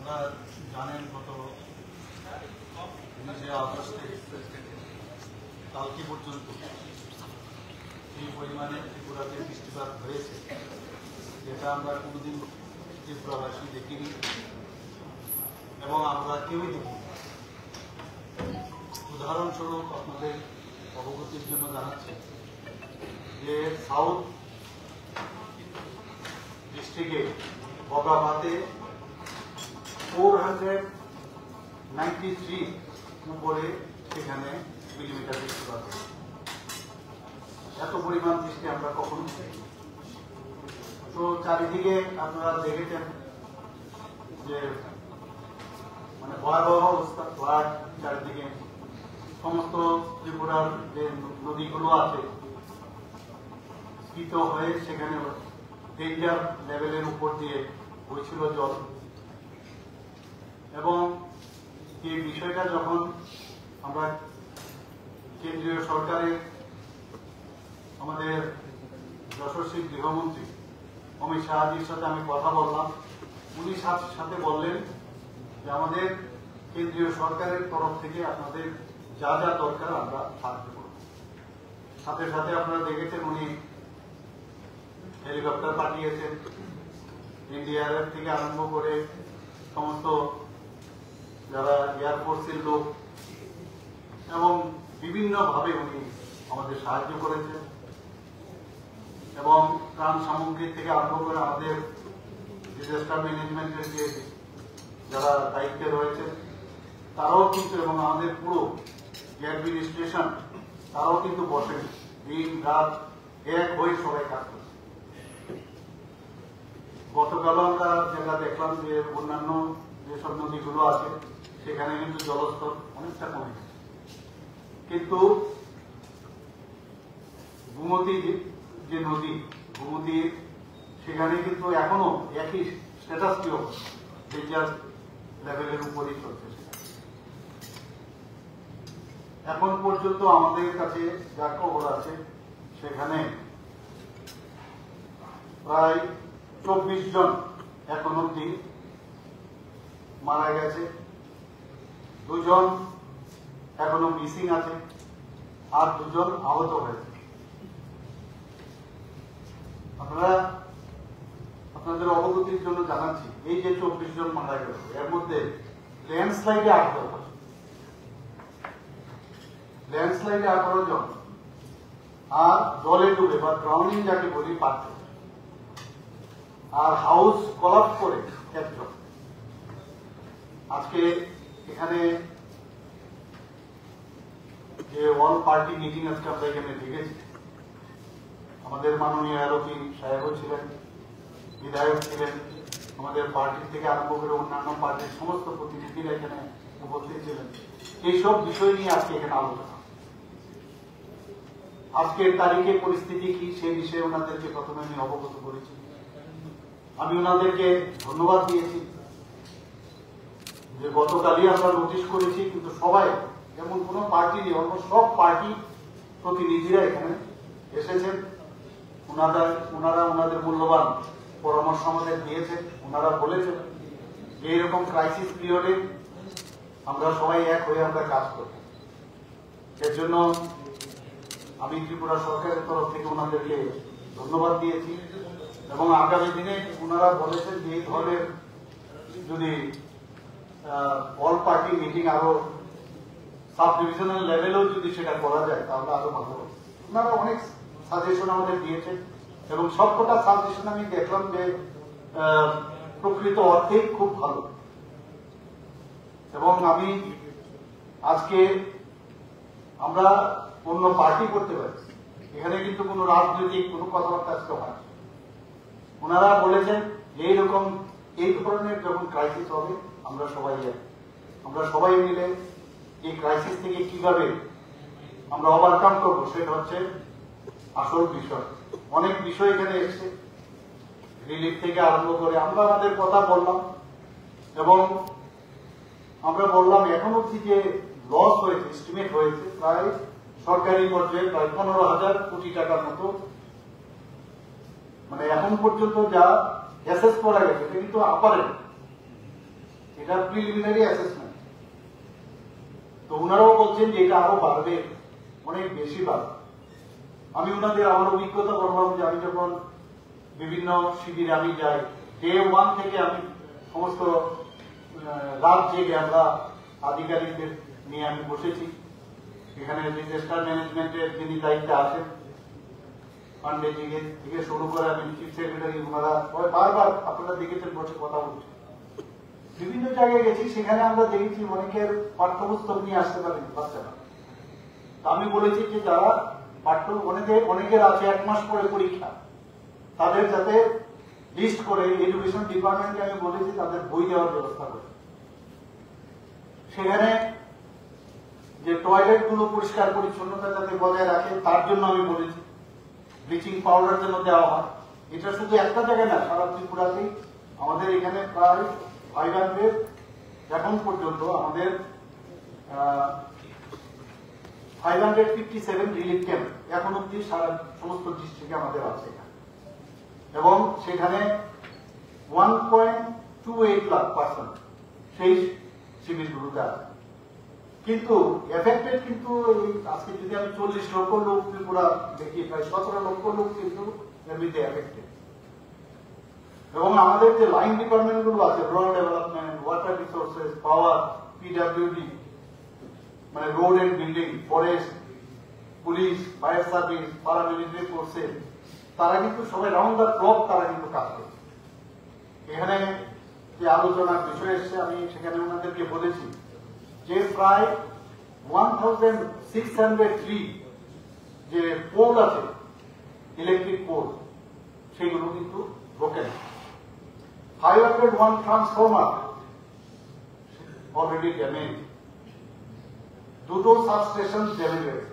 আপনারা জানেন গত 19 আগস্টে কালকে পর্যন্ত এই পরিমাণে ত্রিপুরাতে বৃষ্টিপাত হয়েছে যেটা আমরা কোনোদিন ত্রিপুরাবাসী দেখিনি এবং আমরা কেউই দেখিনি। উদাহরণস্বরূপ আপনাদের অবগতির জন্য জানাচ্ছি যে সাউথ ডিস্ট্রিক্টে বগাভাতে 493 উপরে সেখানে মিলিমিটার বৃষ্টিপাত হয়েছে। এত পরিমাণ বৃষ্টি আমরা কখনো পাইনি। তো চারিদিকে আপনারা দেখেছেন যে মানে ভয়াবহ অবস্থা, ফ্লাড চারিদিকে। সমস্ত ত্রিপুরার যে নদীগুলো আছে স্ফীত হয়ে সেখানে ডেঞ্জার লেভেলের উপর দিয়ে বইছিল জল। এবং এই বিষয়টা যখন আমরা কেন্দ্রীয় সরকারের আমাদের যশস্বী গৃহমন্ত্রী অমিত শাহজির সাথে আমি কথা বললাম, উনি সাথে বললেন যে আমাদের কেন্দ্রীয় সরকারের তরফ থেকে আপনাদের যা যা দরকার আমরা সাহায্য করব। সাথে সাথে আপনারা দেখেছেন উনি হেলিকপ্টার পাঠিয়েছেন, এনডিআরএফ থেকে আরম্ভ করে সমস্ত যারা এয়ারফোর্সের লোক এবং বিভিন্নভাবে উনি আমাদের সাহায্য করেছেন। এবং ত্রাণ সামগ্রী থেকে আরম্ভ করে আমাদের ডিজাস্টার ম্যানেজমেন্টের যে যারা দায়িত্বে রয়েছেন তারাও কিন্তু, এবং আমাদের পুরো যে অ্যাডমিনিস্ট্রেশন তারাও কিন্তু বসেন, দিন রাত এক হয়ে সবাই কাজ করছে। গতকাল আমরা যেটা দেখলাম যে অন্যান্য যেসব নদীগুলো আছে সেখানে কিন্তু জলস্তর অনেকটা কমে গেছে, কিন্তু গোমতী যে নদী গোমতী সেখানে কিন্তু এখনো একই স্ট্যাটাসটিও ডেঞ্জার লেভেলের উপরই চলছে। এখন পর্যন্ত আমাদের কাছে যা খবর আছে সেখানে প্রায় 24 জন এখন অব্দি মারা গেছে, 2 জন এখনো মিসিং আছে, আর 2 জন আহত হয়েছে। আপনাদের অবগতির জন্য জানাচ্ছি এই যে 24 জন মারা গেছে এর মধ্যে ল্যান্ডস্লাইডে 18 জন, আর জলে ডুবে বা ড্রাউনিং যাকে বলি 5 জন, আর হাউস কলাপস করে 1 জন। আজকে এখানে যে অল পার্টি মিটিং আজকে আমরা এখানে দেখেছি, আমাদের মাননীয় আরোপী সাহেবও ছিলেন, বিধায়ক ছিলেন, আমাদের পার্টি থেকে আরম্ভ করে অন্যান্য পার্টির সমস্ত প্রতিনিধিরা এখানে উপস্থিত ছিলেন। এইসব বিষয় নিয়ে আজকে এখানে আলোচনা। আজকের তারিখে পরিস্থিতি কি সেই বিষয়ে ওনাদেরকে প্রথমে আমি অবগত করেছি। আমি ওনাদেরকে ধন্যবাদ দিয়েছি যে গতকালই আমরা নোটিশ করেছি, কিন্তু সবাই যেমন কোন পার্টি নেই, অলমোস্ট সব পার্টি প্রতিনিধিরা এখানে এসেছেন। ওনারা ওনাদের মূল্যবান পরামর্শ আমাদের দিয়েছেন। ওনারা বলেছেন যে এইরকম ক্রাইসিস পিরিয়ডে আমরা সবাই এক হয়ে আমরা কাজ করি। এর জন্য আমি ত্রিপুরা সরকারের তরফ থেকে ওনাদেরকে ধন্যবাদ দিয়েছি। এবং আগামী দিনে ওনারা বলেছেন যে এই ধরনের যদি অল পার্টি মিটিং আরো সাব ডিভিশনাল লেভেলেও যদি সেটা করা যায় তাহলে আরো ভালো হবে। ওনারা অনেক সাজেশন আমাদের দিয়েছেন এবং সবকটা সাজেশন আমি দেখলাম যে প্রকৃত অর্থেই খুব ভালো। এবং আমি আজকে আমরা অন্য পার্টি করতে পারি, এখানে কিন্তু কোনো রাজনৈতিক কোনো কথাবার্তা আজকে হয়। ওনারা বলেছেন এইরকম এই ধরনের যখন ক্রাইসিস হবে আমরা সবাই মিলে এই ক্রাইসিস থেকে কিভাবে আমরা ওভারকাম করবো সেটা হচ্ছে আসল বিষয়। অনেক বিষয় এখানে এসছে, রিলিফ থেকে আরম্ভ করে আমরা আমাদের কথা বললাম এবং আমরা বললাম এখন অব্দি যে লস হয়েছে, এস্টিমেট হয়েছে প্রায় সরকারি পর্যায়ে প্রায় 15,000 কোটি টাকার মতো, মানে এখন পর্যন্ত যা অ্যাসেস করা গেছে এটা কিন্তু আপারেন্ট এটা প্রিলিমিনারি অ্যাসেসমেন্ট। তো ওনারাও বলছেন যে এটা আরো বাড়বে, অনেক বেশি বাড়বে। আমি ওনাদের আমার অভিজ্ঞতা বললাম যে আমি যখন বিভিন্ন শিবিরে আমি যাই, ডে 1 থেকে আমি সমস্ত রাত জেগে আমরা আধিকারিকদের নিয়ে আমি বসেছি। এখানে ডিজাস্টার ম্যানেজমেন্টের যিনি দায়িত্বে আছেন পান্ডেজি থেকে শুরু করে আমি চিফ সেক্রেটারি, ওনারা বারবার আপনারা দেখেছেন বসে কথা বলছেন। বিভিন্ন জায়গায় গেছি, সেখানে আমরা দেখেছি অনেকের পাঠ্যপুস্তক নিয়ে আসতে পারেন বাচ্চারা। আমি বলেছি যে যারা অনেকের আছে 1 মাস পরে পরীক্ষা, তাদের যাতে লিস্ট করে এডুকেশন ডিপার্টমেন্টকে আমি বলেছি তাদের বই দেওয়ার ব্যবস্থা করে। সেখানে যে টয়লেট গুলো পরিষ্কার পরিচ্ছন্নতা যাতে বজায় রাখে তার জন্য আমি বলেছি ব্লিচিং পাউডার যেন দেওয়া হয়। এটা শুধু একটা জায়গায় না, সারা ত্রিপুরাতেই আমাদের এখানে প্রায় 500 এখন পর্যন্ত আমাদের 557 রিলিফ ক্যাম্প এখন অব্দি সারা সমস্ত ডিস্ট্রিক্টে আমাদের আছে, এবং সেখানে 1.28 লাখ পার্সন সেই শিবিরগুলোতে আছে। কিন্তু এফেক্টেড কিন্তু আজকে যদি আমি 40 লক্ষ লোক ত্রিপুরা দেখি, প্রায় 17 লক্ষ লোক কিন্তু এমনিতে এফেক্টেড। এবং আমাদের যে লাইন ডিপার্টমেন্ট গুলো আছে, rural development, water resources, power, PWD, মানে road and building, forest, police, fire service, paramilitary forces, তারা কিন্তু সবাই রাউন্ড দ্য ক্লক তারা কিন্তু কাজ করে। এখানে যে আলোচনার বিষয় এসছে আমি সেখানে ওনাদেরকে বলেছি যে প্রায় 1603 যে পোল আছে, ইলেকট্রিক পোল, সেগুলো কিন্তু ব্রোকেন। 501 ট্রান্সফরমার অলরেডি ড্যামেজ, 2টো সাবস্টেশন ড্যামেজ হয়েছে।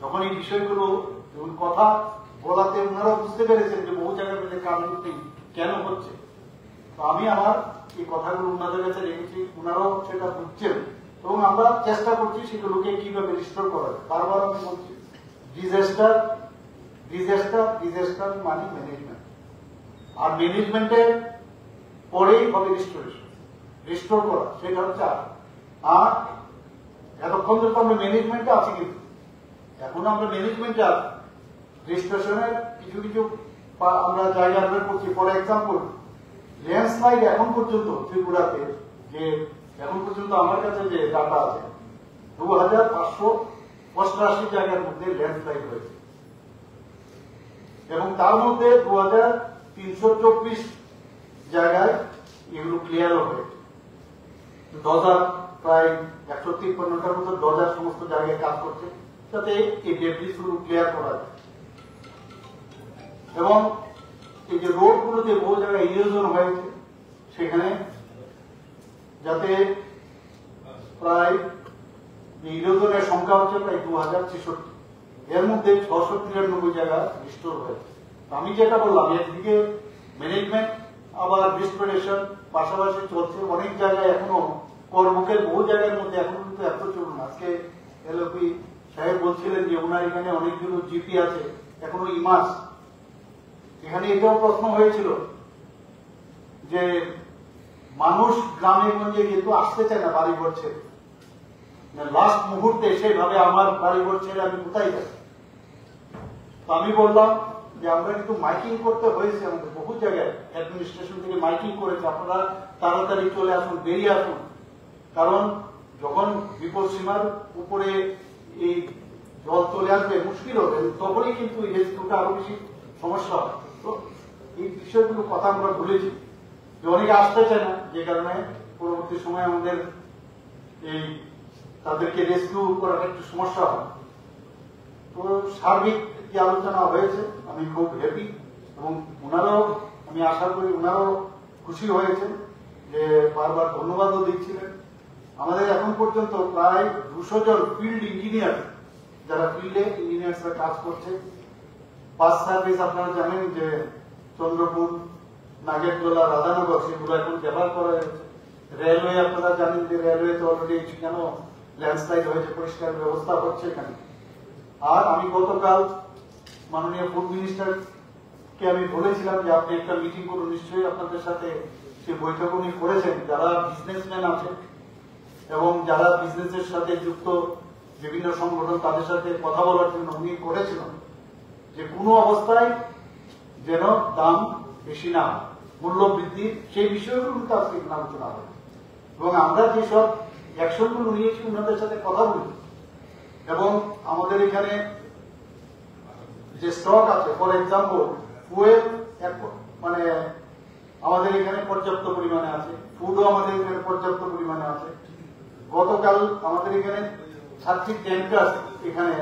যখন এই বিষয়গুলো কথা বলাতে ওনারা বুঝতে পেরেছেন যে বহু জায়গায় কারণটি কেন হচ্ছে। তো আমি আমার এই কথাগুলো ওনাদের কাছে রেখেছি, ওনারাও সেটা বুঝছেন, এবং আমরা চেষ্টা করছি সেগুলোকে কিভাবে রিস্টোর করা যায়। বারবার আমি বলছি ডিজাস্টার মানে ম্যানেজমেন্ট, আর ম্যানেজমেন্টের পরেই হবে রিস্টোর করা, সেটা হচ্ছে। আর এতক্ষণ তো আমরা ম্যানেজমেন্টে আছি, কিন্তু এখন আমরা ম্যানেজমেন্টে আছি, রেজিস্ট্রেশনের কিছু কিছু আমরা জায়গা আমরা করছি। ফর এক্সাম্পল ল্যান্ডস্লাইড এখন পর্যন্ত ত্রিপুরাতে যে এখন পর্যন্ত আমার কাছে যে ডাটা আছে 2588 জায়গার মধ্যে ল্যান্ডস্লাইড হয়েছে, এবং তার মধ্যে 2324 জায়গায় এগুলো ক্লিয়ারও হয়েছে। ডজার প্রায় 153টার মতো ডজার সমস্ত জায়গায় কাজ করছে যাতে এই ডেব্রিস গুলো ক্লিয়ার করা যায়। এবং এই যে রোড গুলোতে বহু জায়গায় ইরোশন হয়েছে, সেখানে যাতে প্রায় ইরোশনের সংখ্যা হচ্ছে প্রায় 2066, এর মধ্যে 693 জায়গা রিস্টোর হয়েছে। আমি যেটা বললাম, একদিকে ম্যানেজমেন্ট আবার রিস্টোরেশন পাশাপাশি চলছে। অনেক জায়গায় এখনো কর্মকের বহু জায়গার মধ্যে এখনো কিন্তু এত চলুন। আজকে এলওপি সাহেব বলছিলেন যে ওনার এখানে অনেকগুলো জিপি আছে, এখনো ইমাস। এখানে এটাও প্রশ্ন হয়েছিল যে মানুষ গ্রামে গঞ্জে কিন্তু আসতে চায় না বাড়ি ঘর ছেড়ে, লাস্ট মুহূর্তে সেভাবে আমার বাড়ি ঘর ছেড়ে আমি কোথায় যাই। তো আমি বললাম যে আমরা কিন্তু মাইকিং করতে হয়েছে, আমাদের বহু জায়গায় অ্যাডমিনিস্ট্রেশন থেকে মাইকিং করেছে, আপনারা তাড়াতাড়ি চলে আসুন, বেরিয়ে আসুন। কারণ যখন বিপদ সীমার উপরে এই জল চলে আসবে, মুশকিল হবে, তখনই কিন্তু এই রেস্কিউটা আরো বেশি সমস্যা হয়। তো এই বিষয়গুলো কথা আমরা বলেছি যে অনেকে আসতে চায় না, যে কারণে পরবর্তী সময় আমাদের এই তাদেরকে রেস্কিউ করার একটু সমস্যা হয়। তো সার্বিক যে আলোচনা হয়েছে আমি খুব হ্যাপি, এবং ওনারাও আমি আশা করি ওনারাও খুশি হয়েছেন, যে বারবার ধন্যবাদও দিচ্ছিলেন। আমাদের এখন পর্যন্ত প্রায় 200 জন ফিল্ড ইঞ্জিনিয়ার, যারা ফিল্ডে ইঞ্জিনিয়ার্সরা কাজ করছে। বাস সার্ভিস আপনারা জানেন যে চন্দ্রপুর, নাগেরদোলা, রাধানগর, সেগুলো এখন ব্যবহার করা হয়েছে। রেলওয়ে আপনারা জানেন যে রেলওয়েতে অলরেডি কেন ল্যান্ডস্লাইড হয়েছে, পরিষ্কার ব্যবস্থা হচ্ছে এখানে। আর আমি গতকাল মাননীয় ফুড মিনিস্টারকে আমি বলেছিলাম যে আপনি একটা মিটিং করুন, নিশ্চয়ই আপনাদের সাথে যে বৈঠক উনি করেছেন, যারা বিজনেসম্যান আছে এবং যারা বিজনেসের সাথে যুক্ত বিভিন্ন সংগঠন, তাদের সাথে কথা বলার জন্য উনি করেছিলেন যে কোনো অবস্থায় যেন দাম বেশি না হয়, মূল্য বৃদ্ধি, সেই বিষয়গুলো কিন্তু আজকে এখানে আলোচনা হবে। এবং আমরা যেসব অ্যাকশনগুলো নিয়েছি ওনাদের সাথে কথা বলি, এবং আমাদের এখানে যে স্টক আছে, ফর এক্সাম্পল ফুয়েল মানে আমাদের এখানে পর্যাপ্ত পরিমাণে আছে, ফুডও আমাদের এখানে পর্যাপ্ত পরিমাণে আছে। গতকাল আমাদের এখানে 7টি ট্যাঙ্কার, এখানে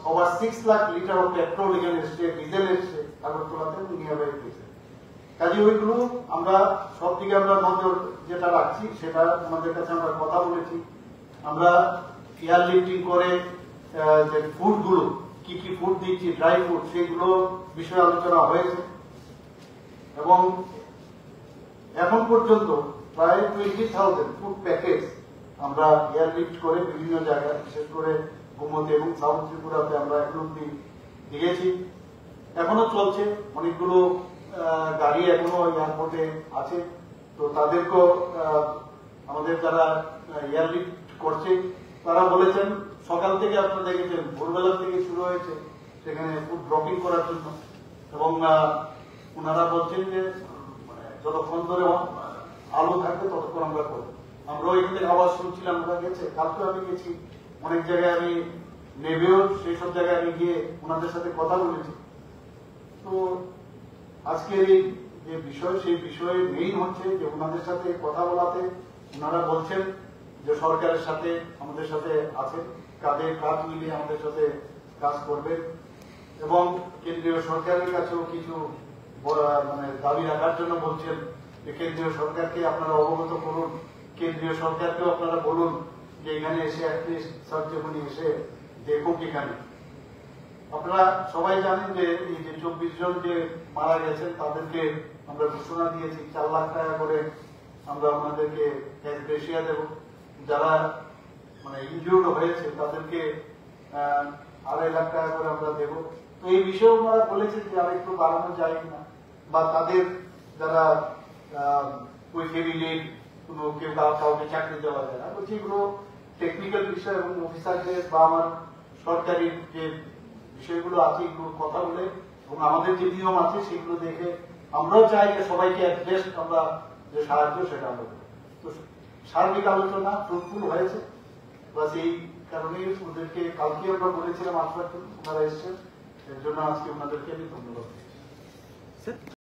over 6 lakh litre of petrol এখানে এসছে, ডিজেল এসছে আগরতলাতে নিয়ে বেরিয়েছে। কাজে ওইগুলো আমরা সব দিকে আমরা নজর যেটা রাখছি সেটা আমাদের কাছে আমরা কথা বলেছি। আমরা এয়ার লিফটিং করে যে ফুডগুলো, কি কি ফুড দিচ্ছি, ড্রাই ফুড, সেইগুলো বিষয়ে আলোচনা হয়েছে। এবং এখন পর্যন্ত প্রায় 20,000 ফুড প্যাকেজ আমরা এয়ার লিফট করে বিভিন্ন জায়গায়, বিশেষ করে গোমতী এবং সাউথ ত্রিপুরাতে আমরা এখন অব্দি দিয়েছি। এখনো চলছে, অনেকগুলো গাড়ি এখনো এয়ারপোর্টে আছে। তো তাদেরকেও আমাদের যারা এয়ার লিফট করছে তারা বলেছেন সকাল থেকে আপনারা দেখেছেন ভোরবেলা থেকে শুরু হয়েছে সেখানে ফুড ড্রপিং করার জন্য। এবং ওনারা বলছেন যে যতক্ষণ ধরে আলো থাকবে ততক্ষণ আমরা করবো। আমরাও এখানে আওয়াজ শুনছিলাম, আমরা গেছে, কালকে আমি গেছি অনেক জায়গায়, আমি নেবেও সেই সব জায়গায় আমি গিয়ে ওনাদের সাথে কথা বলেছি। তো আজকের এই যে বিষয়, সেই বিষয়ে মেইন হচ্ছে যে ওনাদের সাথে কথা বলাতে ওনারা বলছেন যে সরকারের সাথে আমাদের সাথে আছে, কাঁধে কাঁধ মিলিয়ে আমাদের সাথে কাজ করবে। এবং কেন্দ্রীয় সরকারের কাছেও কিছু মানে দাবি রাখার জন্য বলছেন যে কেন্দ্রীয় সরকারকে আপনারা অবগত করুন, কেন্দ্রীয় সরকারকেও আপনারা বলুন যে এখানে এসে অ্যাটলিস্ট সার্জেমনি এসে দেখুক। এখানে আপনারা সবাই জানেন যে এই যে 24 জন যে মারা গেছেন তাদেরকে আমরা ঘোষণা দিয়েছি 4 লাখ টাকা করে আমরা ওনাদেরকে গ্রেসিয়া দেব। যারা মানে ইনজিউর্ড হয়েছে তাদেরকে 2.5 লাখ টাকা করে আমরা দেব। তো এই বিষয়ে ওনারা বলেছেন যে আর একটু বাড়ানো যায় কিনা, বা তাদের যারা ওই ফ্যামিলি কোনো কেউ কাউকে চাকরি দেওয়া যায় না, বলছি এগুলো টেকনিক্যাল বিষয় এবং অফিসারদের বা আমার সরকারি যে বিষয়গুলো আছে এগুলো কথা বলে এবং আমাদের যে নিয়ম আছে সেগুলো দেখে আমরাও চাই যে সবাইকে অ্যাডজাস্ট আমরা যে সাহায্য সেটা আমরা করি। তো সার্বিক আলোচনা ফ্রুটফুল হয়েছে, বাস এই কারণেই ওদেরকে কালকে আমরা বলেছিলাম আসবার জন্য, ওনারা এসছেন, এর জন্য আজকে ওনাদেরকে আমি ধন্যবাদ দিচ্ছি।